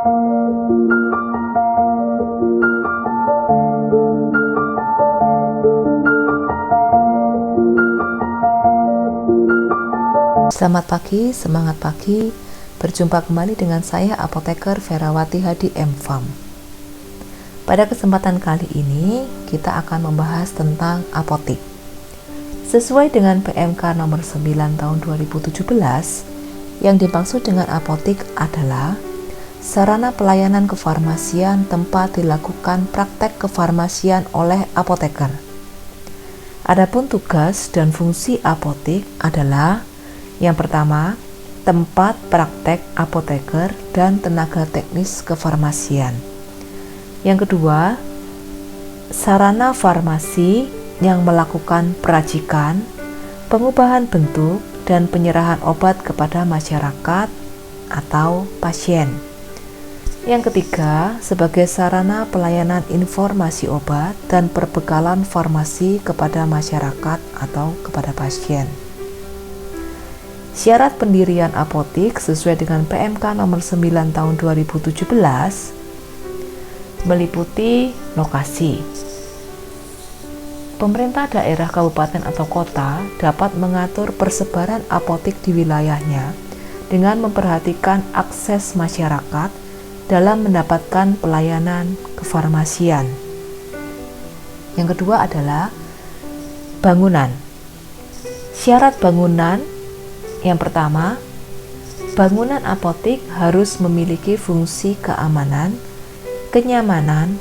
Selamat pagi, semangat pagi. Berjumpa kembali dengan saya Apoteker Ferawati Hadi M.Pharm. Pada kesempatan kali ini kita akan membahas tentang apotik. Sesuai dengan PMK nomor 9 tahun 2017, yang dimaksud dengan apotik adalah sarana pelayanan kefarmasian tempat dilakukan praktek kefarmasian oleh apoteker. Adapun tugas dan fungsi apotik adalah: yang pertama, tempat praktek apoteker dan tenaga teknis kefarmasian. Yang kedua, sarana farmasi yang melakukan peracikan, pengubahan bentuk, dan penyerahan obat kepada masyarakat atau pasien. Yang ketiga, sebagai sarana pelayanan informasi obat dan perbekalan farmasi kepada masyarakat atau kepada pasien. Syarat pendirian apotik sesuai dengan PMK nomor 9 tahun 2017 meliputi lokasi. Pemerintah daerah, kabupaten atau kota dapat mengatur persebaran apotik di wilayahnya dengan memperhatikan akses masyarakat dalam mendapatkan pelayanan kefarmasian. Yang kedua adalah bangunan. Syarat bangunan: yang pertama, bangunan apotik harus memiliki fungsi keamanan, kenyamanan,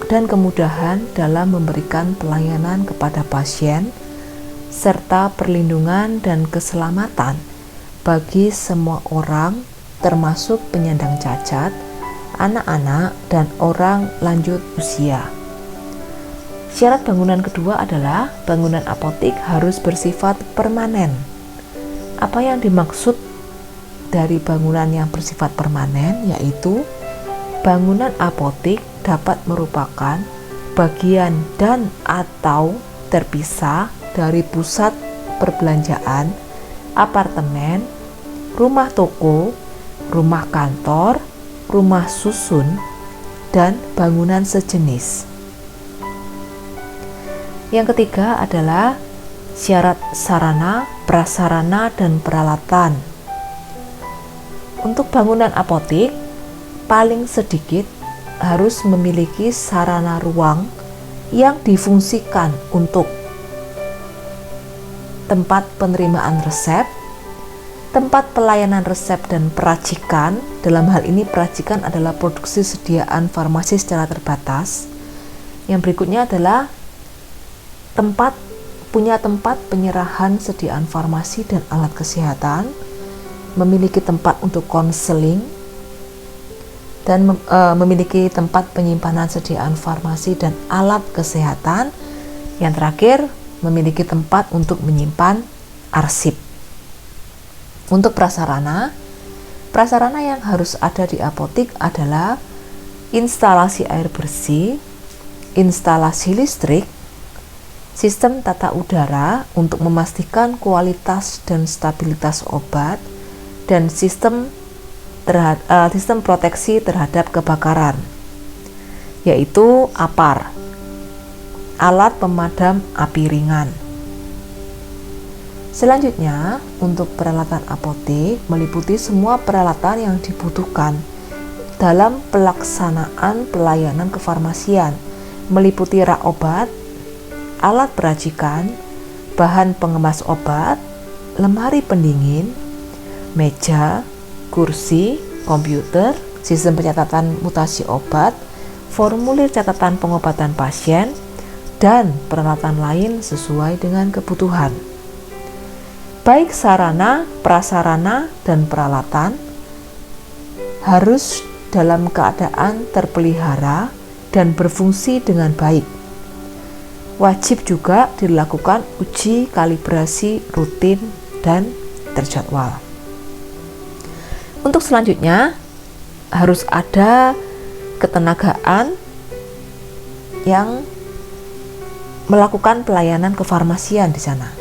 dan kemudahan dalam memberikan pelayanan kepada pasien, serta perlindungan dan keselamatan bagi semua orang, termasuk penyandang cacat, anak-anak, dan orang lanjut usia. Syarat bangunan kedua adalah bangunan apotik harus bersifat permanen. Apa yang dimaksud dari bangunan yang bersifat permanen, yaitu bangunan apotik dapat merupakan bagian dan atau terpisah dari pusat perbelanjaan, apartemen, rumah toko, rumah kantor, rumah susun, dan bangunan sejenis. Yang ketiga adalah syarat sarana, prasarana, dan peralatan. Untuk bangunan apotik, paling sedikit harus memiliki sarana ruang yang difungsikan untuk tempat penerimaan resep, tempat pelayanan resep dan peracikan. Dalam hal ini peracikan adalah produksi sediaan farmasi secara terbatas. Yang berikutnya adalah tempat penyerahan sediaan farmasi dan alat kesehatan, memiliki tempat untuk konseling, dan memiliki tempat penyimpanan sediaan farmasi dan alat kesehatan. Yang terakhir, memiliki tempat untuk menyimpan arsip. Untuk prasarana yang harus ada di apotik adalah instalasi air bersih, instalasi listrik, sistem tata udara untuk memastikan kualitas dan stabilitas obat, dan sistem proteksi terhadap kebakaran, yaitu APAR, alat pemadam api ringan. Selanjutnya, untuk peralatan apotik meliputi semua peralatan yang dibutuhkan dalam pelaksanaan pelayanan kefarmasian, meliputi rak obat, alat peracikan, bahan pengemas obat, lemari pendingin, meja, kursi, komputer, sistem pencatatan mutasi obat, formulir catatan pengobatan pasien, dan peralatan lain sesuai dengan kebutuhan. Baik sarana, prasarana, dan peralatan harus dalam keadaan terpelihara dan berfungsi dengan baik. Wajib juga dilakukan uji kalibrasi rutin dan terjadwal. Untuk selanjutnya, harus ada ketenagaan yang melakukan pelayanan kefarmasian di sana.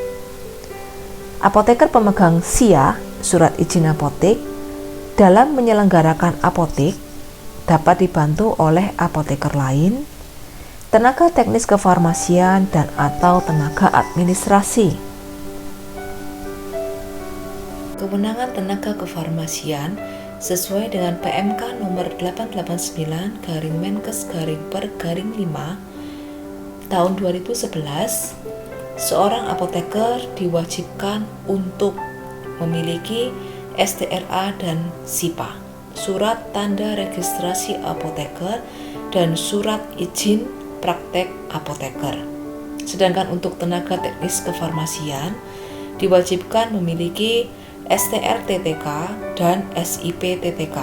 Apoteker pemegang SIA, surat izin apotek, dalam menyelenggarakan apotek dapat dibantu oleh apoteker lain, tenaga teknis kefarmasian, dan atau tenaga administrasi. Kewenangan tenaga kefarmasian sesuai dengan PMK nomor 889/Menkes/per/5 tahun 2011, seorang apoteker diwajibkan untuk memiliki STRA dan SIPA, surat tanda registrasi apoteker, dan surat izin praktek apoteker. Sedangkan untuk tenaga teknis kefarmasian diwajibkan memiliki STR-TTK dan SIP-TTK,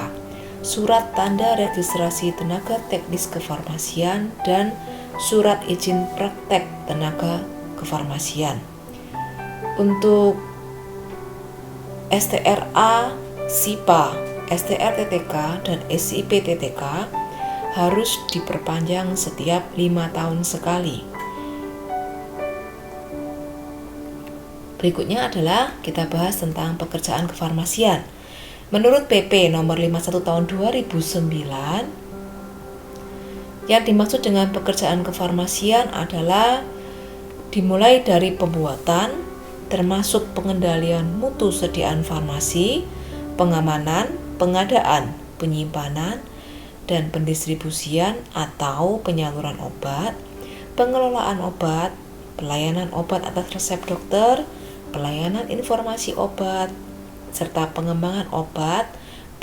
surat tanda registrasi tenaga teknis kefarmasian, dan surat izin praktek tenaga kefarmasian. Untuk STRA, SIPA, STR-TTK, dan SIP-TTK harus diperpanjang setiap 5 tahun sekali. Berikutnya adalah kita bahas tentang pekerjaan kefarmasian. Menurut PP nomor 51 tahun 2009, yang dimaksud dengan pekerjaan kefarmasian adalah dimulai dari pembuatan, termasuk pengendalian mutu sediaan farmasi, pengamanan, pengadaan, penyimpanan, dan pendistribusian atau penyaluran obat, pengelolaan obat, pelayanan obat atas resep dokter, pelayanan informasi obat, serta pengembangan obat,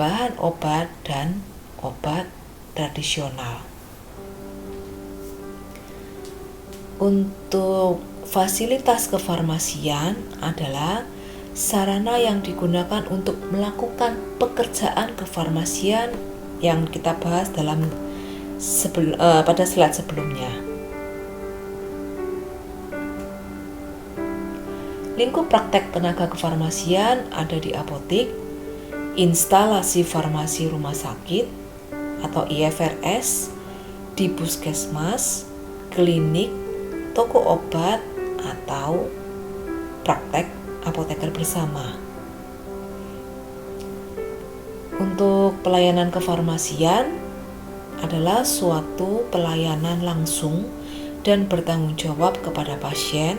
bahan obat, dan obat tradisional. Untuk fasilitas kefarmasian adalah sarana yang digunakan untuk melakukan pekerjaan kefarmasian yang kita bahas pada slide sebelumnya. Lingkup praktek tenaga kefarmasian ada di apotik, instalasi farmasi rumah sakit atau IFRS, di puskesmas, klinik, toko obat, atau praktek apoteker bersama. Untuk pelayanan kefarmasian adalah suatu pelayanan langsung dan bertanggung jawab kepada pasien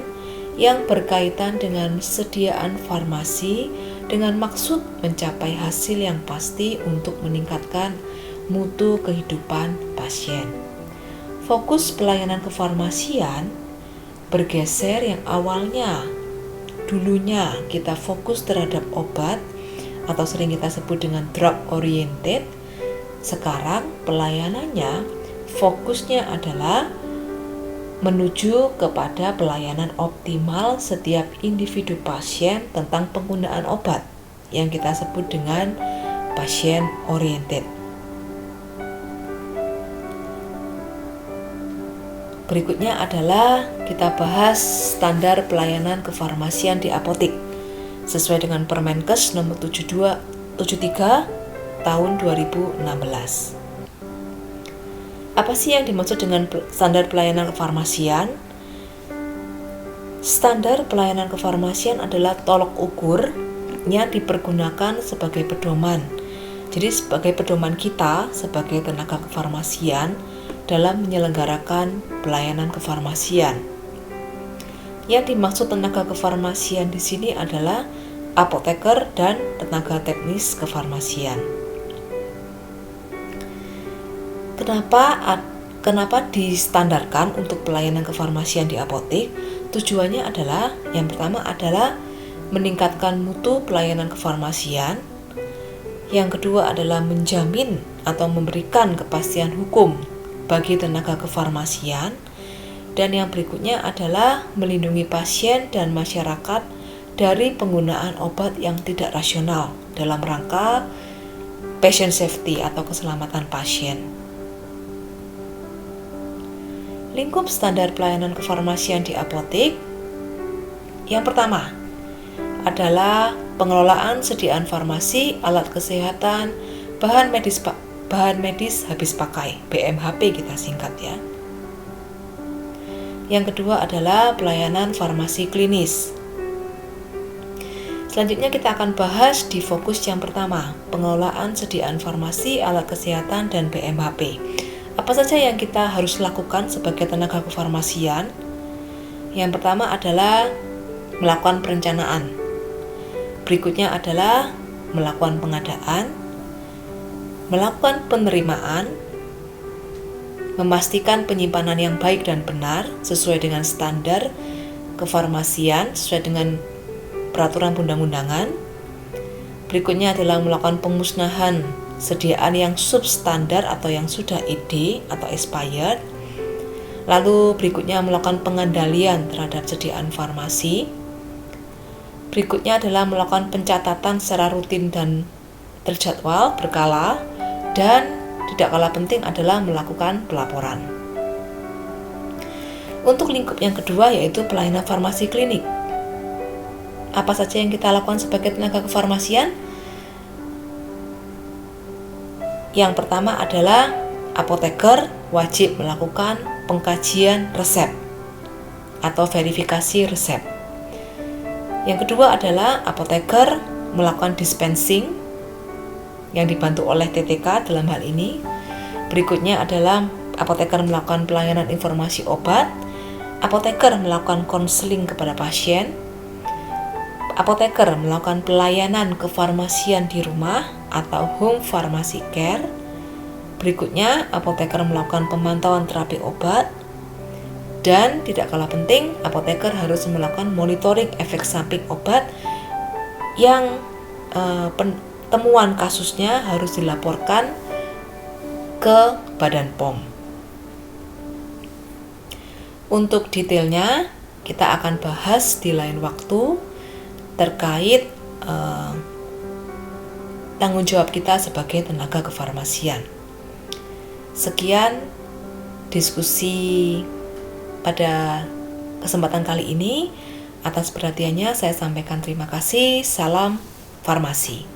yang berkaitan dengan sediaan farmasi dengan maksud mencapai hasil yang pasti untuk meningkatkan mutu kehidupan pasien. Fokus pelayanan kefarmasian bergeser yang dulunya kita fokus terhadap obat atau sering kita sebut dengan drug oriented. Sekarang pelayanannya fokusnya adalah menuju kepada pelayanan optimal setiap individu pasien tentang penggunaan obat yang kita sebut dengan pasien oriented. Berikutnya adalah kita bahas standar pelayanan kefarmasian di apotik sesuai dengan Permenkes nomor 73 tahun 2016. Apa sih yang dimaksud dengan standar pelayanan kefarmasian? Standar pelayanan kefarmasian adalah tolok ukurnya dipergunakan sebagai pedoman. Jadi sebagai pedoman kita sebagai tenaga kefarmasian dalam menyelenggarakan pelayanan kefarmasian. Yang dimaksud tenaga kefarmasian di sini adalah apoteker dan tenaga teknis kefarmasian. Kenapa distandarkan untuk pelayanan kefarmasian di apotik? Tujuannya adalah yang pertama adalah meningkatkan mutu pelayanan kefarmasian. Yang kedua adalah menjamin atau memberikan kepastian hukum bagi tenaga kefarmasian. Dan yang berikutnya adalah melindungi pasien dan masyarakat dari penggunaan obat yang tidak rasional dalam rangka patient safety atau keselamatan pasien. Lingkup standar pelayanan kefarmasian di apotik. Yang pertama adalah pengelolaan sediaan farmasi, alat kesehatan, bahan medis habis pakai, BMHP kita singkat ya. Yang kedua adalah pelayanan farmasi klinis. Selanjutnya kita akan bahas di fokus yang pertama, pengelolaan sediaan farmasi, alat kesehatan, dan BMHP. Apa saja yang kita harus lakukan sebagai tenaga kefarmasian? Yang pertama adalah melakukan perencanaan. Berikutnya adalah melakukan pengadaan, melakukan penerimaan, memastikan penyimpanan yang baik dan benar sesuai dengan standar kefarmasian, sesuai dengan peraturan undang-undangan. Berikutnya adalah melakukan pemusnahan sediaan yang substandar atau yang sudah ED atau expired. Lalu berikutnya melakukan pengandalian terhadap sediaan farmasi. Berikutnya adalah melakukan pencatatan secara rutin dan terjadwal, berkala, dan tidak kalah penting adalah melakukan pelaporan. Untuk lingkup yang kedua yaitu pelayanan farmasi klinik. Apa saja yang kita lakukan sebagai tenaga kefarmasian? Yang pertama adalah apoteker wajib melakukan pengkajian resep atau verifikasi resep. Yang kedua adalah apoteker melakukan dispensing yang dibantu oleh TTK dalam hal ini. Berikutnya adalah apoteker melakukan pelayanan informasi obat, apoteker melakukan konseling kepada pasien, apoteker melakukan pelayanan kefarmasian di rumah atau home pharmacy care. Berikutnya, apoteker melakukan pemantauan terapi obat. Dan tidak kalah penting, apoteker harus melakukan monitoring efek samping obat yang temuan kasusnya harus dilaporkan ke Badan POM. Untuk detailnya, kita akan bahas di lain waktu terkait tanggung jawab kita sebagai tenaga kefarmasian. Sekian diskusi pada kesempatan kali ini. Atas perhatiannya saya sampaikan terima kasih. Salam farmasi.